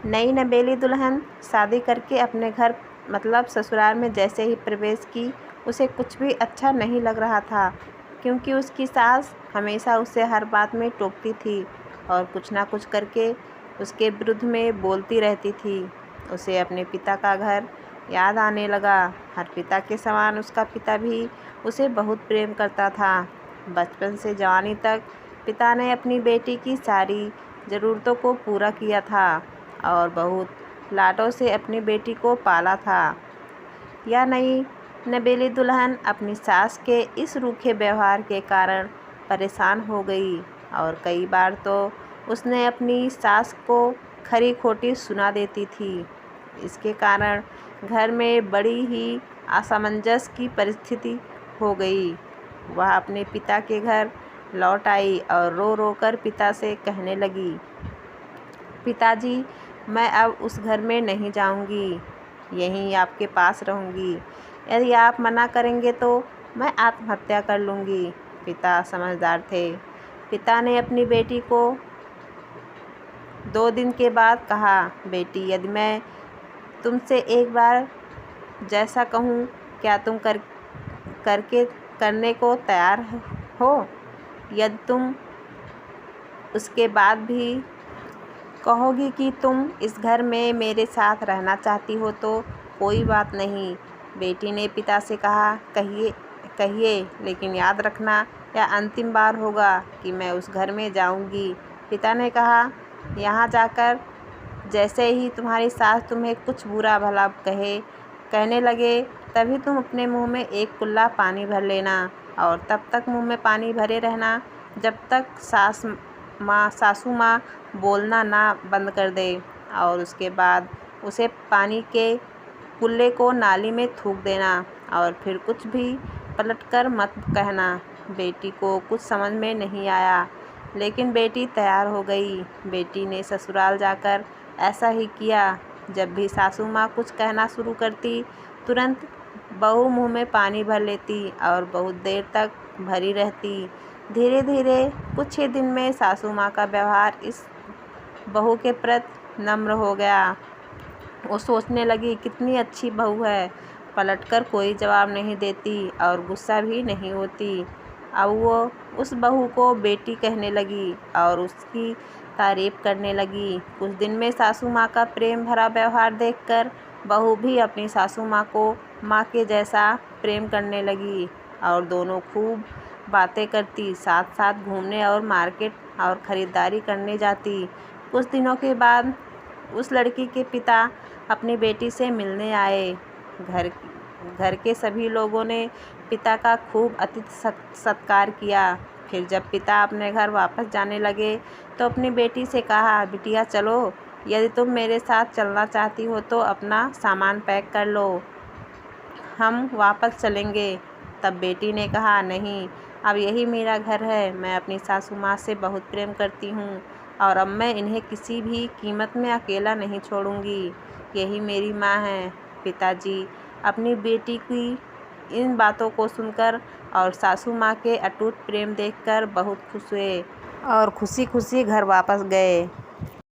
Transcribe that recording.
नई नवेली दुल्हन शादी करके अपने घर मतलब ससुराल में जैसे ही प्रवेश की, उसे कुछ भी अच्छा नहीं लग रहा था, क्योंकि उसकी सास हमेशा उसे हर बात में टोकती थी और कुछ ना कुछ करके उसके विरुद्ध में बोलती रहती थी। उसे अपने पिता का घर याद आने लगा। हर पिता के समान उसका पिता भी उसे बहुत प्रेम करता था। बचपन से जवानी तक पिता ने अपनी बेटी की सारी ज़रूरतों को पूरा किया था और बहुत लाडों से अपनी बेटी को पाला था। यह नई नवेली दुल्हन अपनी सास के इस रूखे व्यवहार के कारण परेशान हो गई और कई बार तो उसने अपनी सास को खरी खोटी सुना देती थी। इसके कारण घर में बड़ी ही असमंजस की परिस्थिति हो गई। वह अपने पिता के घर लौट आई और रो रो कर पिता से कहने लगी, पिताजी, मैं अब उस घर में नहीं जाऊंगी, यहीं आपके पास रहूंगी। यदि आप मना करेंगे तो मैं आत्महत्या कर लूँगी। पिता समझदार थे। पिता ने अपनी बेटी को 2 दिन के बाद कहा, बेटी, यदि मैं तुमसे एक बार जैसा कहूँ, क्या तुम करने को तैयार हो? यदि तुम उसके बाद भी कहोगी कि तुम इस घर में मेरे साथ रहना चाहती हो तो कोई बात नहीं। बेटी ने पिता से कहा, कहिए, लेकिन याद रखना यह अंतिम बार होगा कि मैं उस घर में जाऊंगी। पिता ने कहा, यहाँ जाकर जैसे ही तुम्हारी सास तुम्हें कुछ बुरा भला कहने लगे, तभी तुम अपने मुंह में एक कुल्ला पानी भर लेना और तब तक मुंह में पानी भरे रहना जब तक सासू माँ बोलना ना बंद कर दे, और उसके बाद उसे पानी के कुल्ले को नाली में थूक देना और फिर कुछ भी पलटकर मत कहना। बेटी को कुछ समझ में नहीं आया, लेकिन बेटी तैयार हो गई। बेटी ने ससुराल जाकर ऐसा ही किया। जब भी सासू माँ कुछ कहना शुरू करती, तुरंत बहू मुंह में पानी भर लेती और बहुत देर तक भरी रहती। धीरे धीरे कुछ ही दिन में सासू माँ का व्यवहार इस बहू के प्रति नम्र हो गया। वो सोचने लगी, कितनी अच्छी बहू है, पलटकर कोई जवाब नहीं देती और गुस्सा भी नहीं होती। अब वो उस बहू को बेटी कहने लगी और उसकी तारीफ करने लगी। कुछ दिन में सासू माँ का प्रेम भरा व्यवहार देखकर बहू भी अपनी सासू माँ को माँ के जैसा प्रेम करने लगी और दोनों खूब बातें करती, साथ साथ घूमने और मार्केट और ख़रीदारी करने जाती। कुछ दिनों के बाद उस लड़की के पिता अपनी बेटी से मिलने आए। घर के सभी लोगों ने पिता का खूब अतिथि सत्कार किया। फिर जब पिता अपने घर वापस जाने लगे तो अपनी बेटी से कहा, बिटिया चलो, यदि तुम मेरे साथ चलना चाहती हो तो अपना सामान पैक कर लो, हम वापस चलेंगे। तब बेटी ने कहा, नहीं, अब यही मेरा घर है। मैं अपनी सासू माँ से बहुत प्रेम करती हूँ और अब मैं इन्हें किसी भी कीमत में अकेला नहीं छोड़ूंगी। यही मेरी माँ है। पिताजी अपनी बेटी की इन बातों को सुनकर और सासू माँ के अटूट प्रेम देखकर बहुत खुश हुए और खुशी खुशी घर वापस गए।